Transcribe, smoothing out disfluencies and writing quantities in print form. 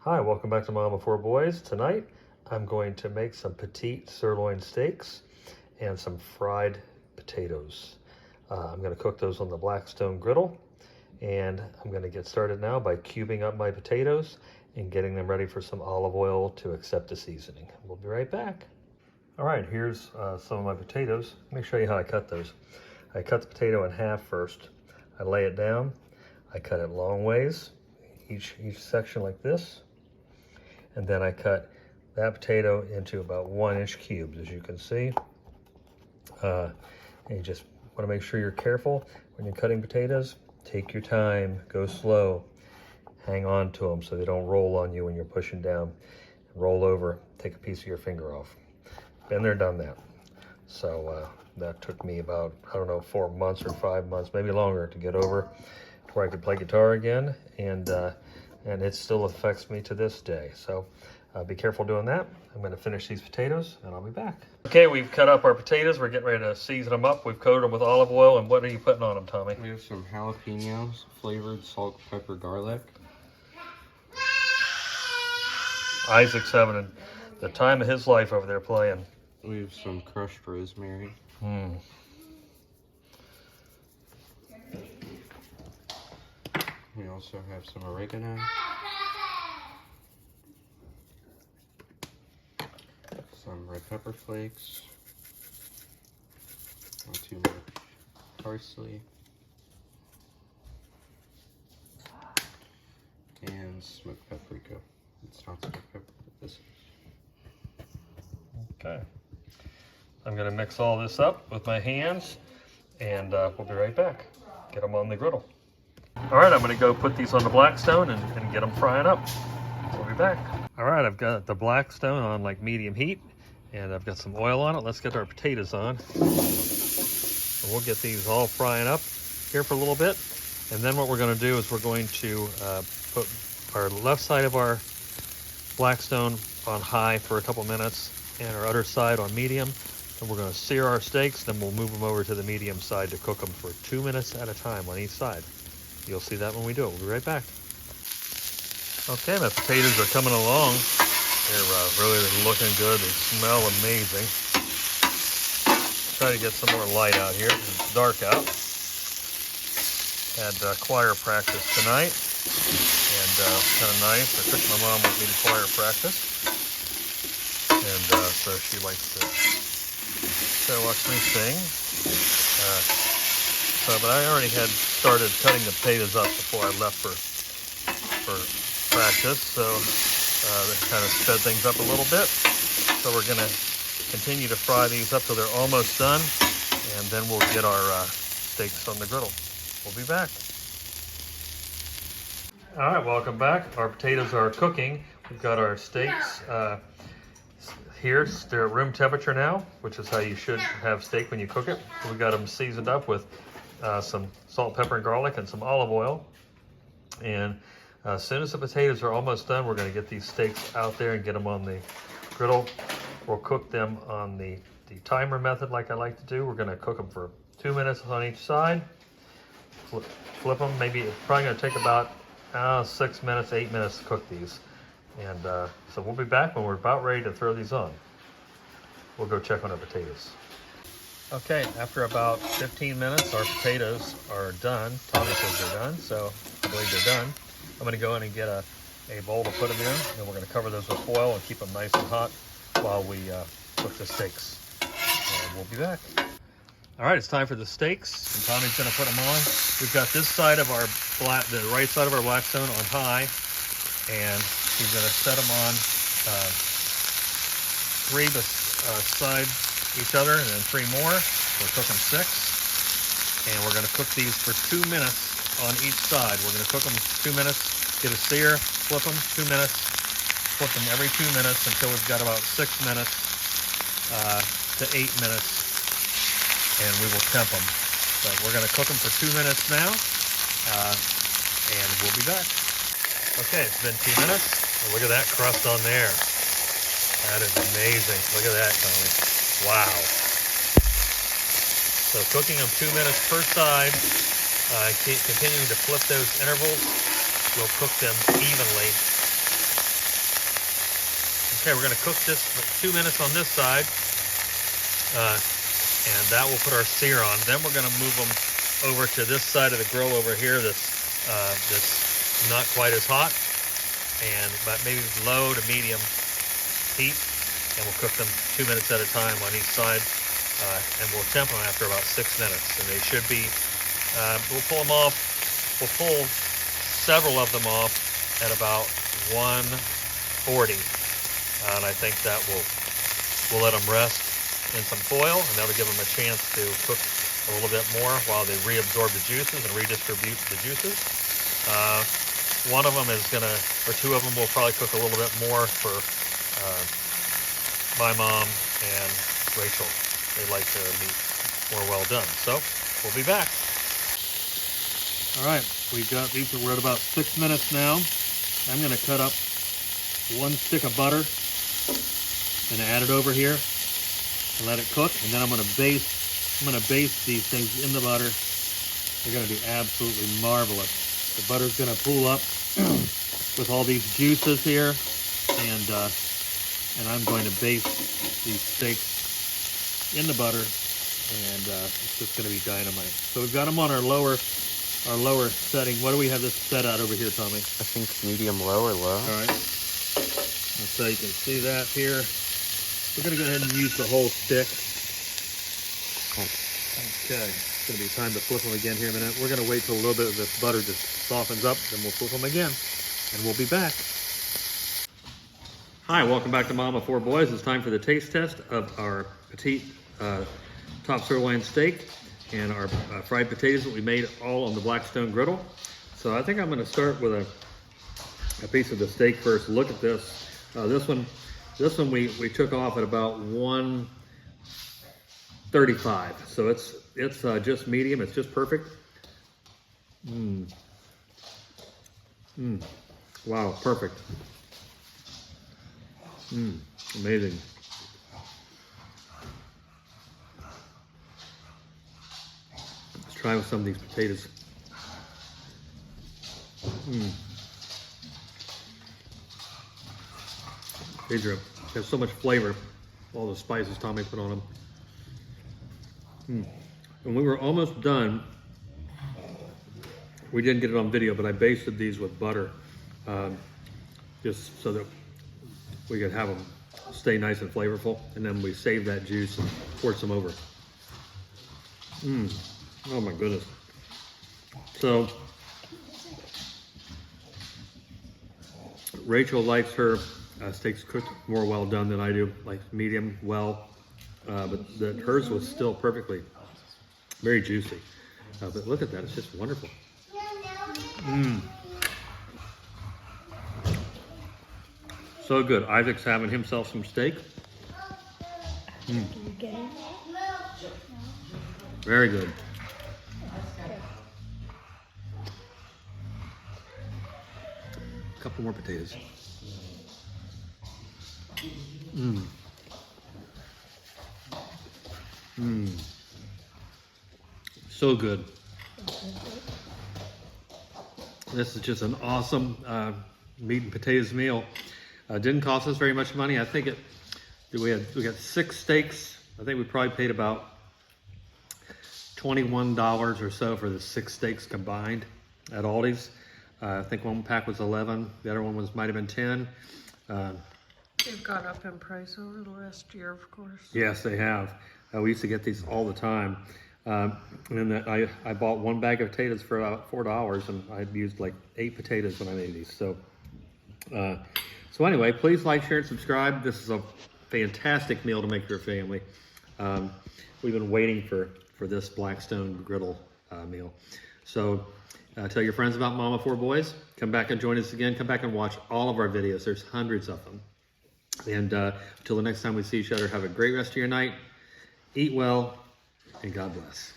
Hi, welcome back to Mom of Four Boys. Tonight, I'm going to make some petite sirloin steaks and some fried potatoes. I'm going to cook those on the Blackstone griddle, and I'm going to get started now by cubing up my potatoes and getting them ready for some olive oil to accept the seasoning. We'll be right back. All right, here's some of my potatoes. Let me show you how I cut those. I cut the potato in half first. I lay it down. I cut it long ways, each section like this. And then I cut that potato into about 1-inch cubes, as you can see. And you just want to make sure you're careful when you're cutting potatoes. Take your time, go slow, hang on to them so they don't roll on you when you're pushing down. Roll over, take a piece of your finger off. Been there, done that. So that took me about, 4 months or 5 months, maybe longer, to get over where I could play guitar again. And it still affects me to this day. So be careful doing that. I'm going to finish these potatoes and I'll be back. Okay, we've cut up our potatoes. We're getting ready to season them up. We've coated them with olive oil. And what are you putting on them, Tommy? We have some jalapenos, flavored salt, pepper, garlic. Isaac's having the time of his life over there playing. We have some crushed rosemary. We also have some oregano. Some red pepper flakes. Not too much parsley. And smoked paprika. It's not smoked pepper, but this is. Okay. I'm going to mix all this up with my hands and we'll be right back. Get them on the griddle. All right, I'm going to go put these on the Blackstone and get them frying up. We'll be back. All right, I've got the Blackstone on like medium heat and I've got some oil on it. Let's get our potatoes on. So we'll get these all frying up here for a little bit. And then what we're going to do is we're going to put our left side of our Blackstone on high for a couple minutes and our other side on medium. And we're going to sear our steaks, then we'll move them over to the medium side to cook them for 2 minutes at a time on each side. You'll see that when we do it. We'll be right back. Okay, my potatoes are coming along. They're really looking good. They smell amazing. Try to get some more light out here. It's dark out. Had choir practice tonight, and kind of nice. I took my mom with me to choir practice, and so she likes to watch me sing. But I already had started cutting the potatoes up before I left for practice, so that kind of sped things up a little bit. So we're going to continue to fry these up till they're almost done, and then we'll get our steaks on the griddle. We'll be back. All right, welcome back. Our potatoes are cooking. We've got our steaks here. They're at room temperature now, which is how you should have steak when you cook it. We've got them seasoned up with some salt, pepper, and garlic, and some olive oil. And as soon as the potatoes are almost done, we're going to get these steaks out there and get them on the griddle. We'll cook them on the timer method like I like to do. We're going to cook them for 2 minutes on each side. Flip them. Maybe it's probably going to take about 6 minutes, 8 minutes to cook these. And so we'll be back when we're about ready to throw these on. We'll go check on our potatoes. Okay, after about 15 minutes, our potatoes are done. Tommy says they're done, so I believe they're done. I'm going to go in and get a bowl to put them in, and we're going to cover those with foil and keep them nice and hot while we cook the steaks. And we'll be back. All right, it's time for the steaks, and Tommy's going to put them on. We've got this side of our the right side of our Blackstone on high, and he's going to set them on 3 beside each other, and then 3 more. We're cooking 6, and we're going to cook these for 2 minutes on each side. We're going to cook them 2 minutes, get a sear, flip them 2 minutes, flip them every 2 minutes until we've got about 6 minutes to 8 minutes, and we will temp them. So we're going to cook them for 2 minutes now, and we'll be back. Okay, it's been 2 minutes. And look at that crust on there. That is amazing. Look at that, Tommy. Wow. So cooking them 2 minutes per side, continuing to flip those intervals will cook them evenly Okay, we're gonna cook this for 2 minutes on this side, and that will put our sear on. Then we're gonna move them over to this side of the grill over here that's not quite as hot, and but maybe low to medium heat, and we'll cook them 2 minutes at a time on each side, and we'll temp them after about 6 minutes, and they should be, we'll pull them off, we'll pull several of them off at about 140, and I think that we'll let them rest in some foil, and that'll give them a chance to cook a little bit more while they reabsorb the juices and redistribute the juices. One of them is gonna, or two of them will probably cook a little bit more for my mom and Rachel. They like their meat more well done. So we'll be back. All right, we've got these. We're at about 6 minutes now. I'm gonna cut up 1 stick of butter and add it over here and let it cook. And then I'm gonna baste these things in the butter. They're gonna be absolutely marvelous. The butter's gonna pool up with all these juices here, and I'm going to baste these steaks in the butter, and it's just gonna be dynamite. So we've got them on our lower setting. What do we have this set at over here, Tommy? I think medium low or low. All right. And so you can see that here. We're gonna go ahead and use the whole stick. Okay, it's gonna be time to flip them again here in a minute. We're gonna wait till a little bit of this butter just softens up, then we'll flip them again, and we'll be back. Hi, welcome back to Mama 4 Boys. It's time for the taste test of our petite top sirloin steak and our fried potatoes that we made all on the Blackstone griddle. So I think I'm gonna start with a piece of the steak first. Look at this. This one we took off at about 135. So it's just medium. It's just perfect. Wow, perfect. Amazing. Let's try with some of these potatoes. They have so much flavor. All the spices Tommy put on them. And we were almost done. We didn't get it on video, but I basted these with butter, just so that we could have them stay nice and flavorful. And then we saved that juice and poured some over. Oh my goodness. So Rachel likes her steaks cooked more well done than I do, like medium well, but hers was still perfectly, very juicy. But look at that, it's just wonderful. So good. Isaac's having himself some steak. Very good. A couple more potatoes. So good. This is just an awesome meat and potatoes meal. Didn't cost us very much money. I think we got 6 steaks. I think we probably paid about $21 or so for the 6 steaks combined at Aldi's. I think one pack was 11. The other one might have been 10. They've gone up in price over the last year, of course. Yes, they have. We used to get these all the time. And then I bought 1 bag of potatoes for about $4, and I used like 8 potatoes when I made these. So anyway, please like, share, and subscribe. This is a fantastic meal to make for your family. We've been waiting for this Blackstone griddle meal. So tell your friends about Mama 4 Boys. Come back and join us again. Come back and watch all of our videos. There's hundreds of them. And until the next time we see each other, have a great rest of your night. Eat well, and God bless.